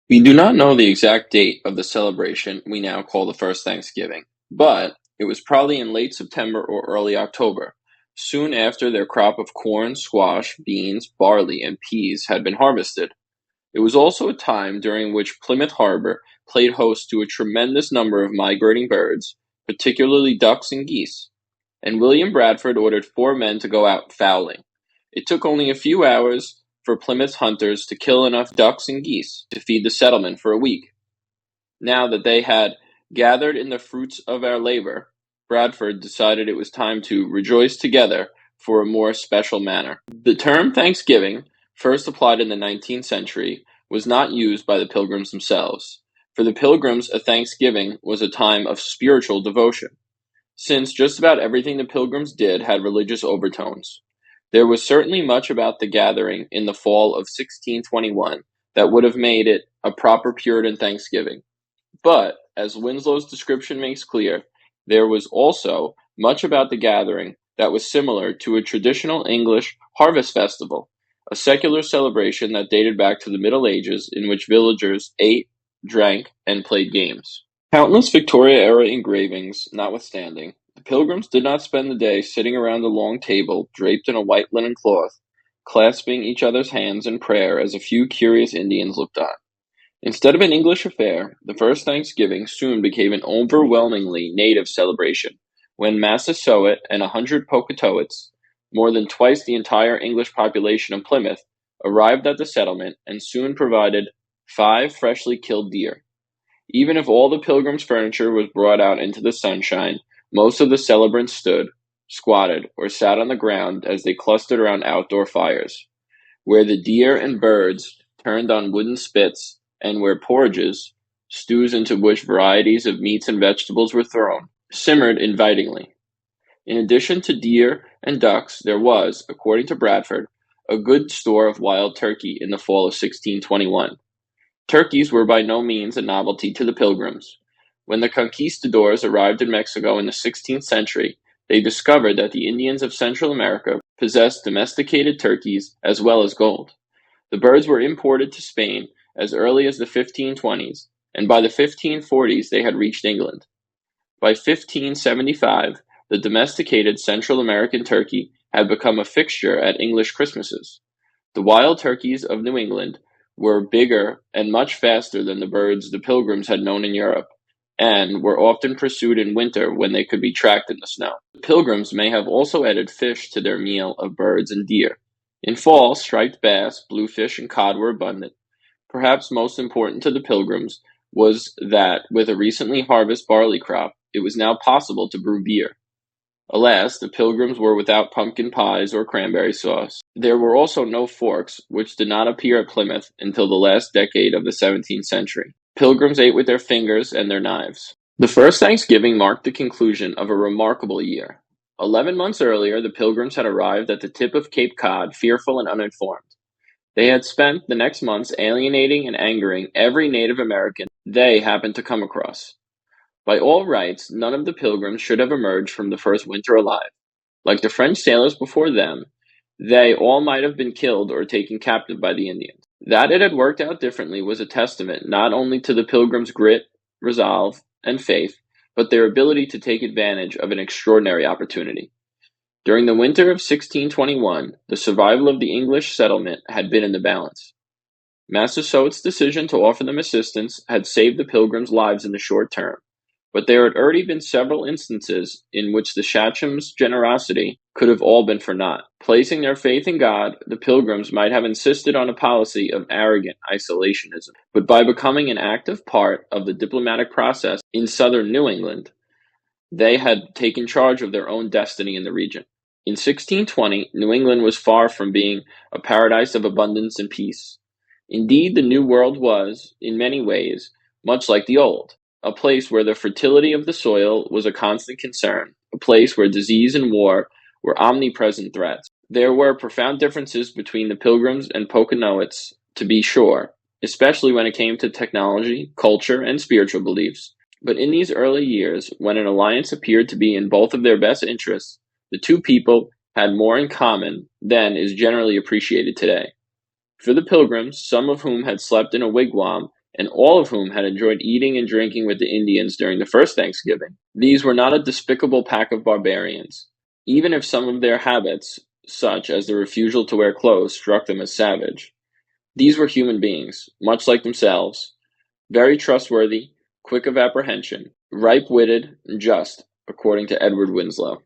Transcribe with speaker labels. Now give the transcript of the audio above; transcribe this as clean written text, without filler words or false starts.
Speaker 1: We do not know the exact date of the celebration we now call the first Thanksgiving, but it was probably in late September or early October, soon after their crop of corn, squash, beans, barley, and peas had been harvested. It was also a time during which Plymouth Harbor played host to a tremendous number of migrating birds, particularly ducks and geese, and William Bradford ordered 4 men to go out fowling. It took only a few hours for Plymouth's hunters to kill enough ducks and geese to feed the settlement for a week. Now that they had gathered in the fruits of our labor, Bradford decided it was time to rejoice together for a more special manner. The term Thanksgiving, first applied in the 19th century, was not used by the Pilgrims themselves. For the Pilgrims, a Thanksgiving was a time of spiritual devotion, since just about everything the Pilgrims did had religious overtones. There was certainly much about the gathering in the fall of 1621 that would have made it a proper Puritan Thanksgiving. But, as Winslow's description makes clear, there was also much about the gathering that was similar to a traditional English harvest festival, a secular celebration that dated back to the Middle Ages in which villagers ate, drank, and played games. Countless Victoria-era engravings notwithstanding, the Pilgrims did not spend the day sitting around a long table draped in a white linen cloth, clasping each other's hands in prayer as a few curious Indians looked on. Instead of an English affair, the first Thanksgiving soon became an overwhelmingly native celebration, when Massasoit and 100 Pocatoets, more than twice the entire English population of Plymouth, arrived at the settlement and soon provided 5 freshly killed deer. Even if all the Pilgrims' furniture was brought out into the sunshine, most of the celebrants stood, squatted, or sat on the ground as they clustered around outdoor fires, where the deer and birds turned on wooden spits, and where porridges, stews into which varieties of meats and vegetables were thrown, simmered invitingly. In addition to deer and ducks, there was, according to Bradford, a good store of wild turkey in the fall of 1621. Turkeys were by no means a novelty to the Pilgrims. When the conquistadors arrived in Mexico in the 16th century, they discovered that the Indians of Central America possessed domesticated turkeys as well as gold. The birds were imported to Spain as early as the 1520s, and by the 1540s they had reached England. By 1575, the domesticated Central American turkey had become a fixture at English Christmases. The wild turkeys of New England were bigger and much faster than the birds the Pilgrims had known in Europe, and were often pursued in winter when they could be tracked in the snow. The Pilgrims may have also added fish to their meal of birds and deer. In fall, striped bass, bluefish, and cod were abundant. Perhaps most important to the Pilgrims was that, with a recently harvested barley crop, it was now possible to brew beer. Alas, the Pilgrims were without pumpkin pies or cranberry sauce. There were also no forks, which did not appear at Plymouth until the last decade of the 17th century. Pilgrims ate with their fingers and their knives. The first Thanksgiving marked the conclusion of a remarkable year. 11 months earlier, the Pilgrims had arrived at the tip of Cape Cod, fearful and uninformed. They had spent the next months alienating and angering every Native American they happened to come across. By all rights, none of the Pilgrims should have emerged from the first winter alive. Like the French sailors before them, they all might have been killed or taken captive by the Indians. That it had worked out differently was a testament not only to the Pilgrims' grit, resolve, and faith, but their ability to take advantage of an extraordinary opportunity. During the winter of 1621, the survival of the English settlement had been in the balance. Massasoit's decision to offer them assistance had saved the Pilgrims' lives in the short term, but there had already been several instances in which the Sachem's generosity could have all been for naught. Placing their faith in God, the Pilgrims might have insisted on a policy of arrogant isolationism, but by becoming an active part of the diplomatic process in southern New England, they had taken charge of their own destiny in the region. In 1620, New England was far from being a paradise of abundance and peace. Indeed, the New World was, in many ways, much like the Old, a place where the fertility of the soil was a constant concern, a place where disease and war were omnipresent threats. There were profound differences between the Pilgrims and Pocanoets, to be sure, especially when it came to technology, culture, and spiritual beliefs. But in these early years, when an alliance appeared to be in both of their best interests, the two people had more in common than is generally appreciated today. For the Pilgrims, some of whom had slept in a wigwam and all of whom had enjoyed eating and drinking with the Indians during the first Thanksgiving. These were not a despicable pack of barbarians, even if some of their habits, such as the refusal to wear clothes, struck them as savage. These were human beings, much like themselves, very trustworthy, quick of apprehension, ripe-witted, and just, according to Edward Winslow.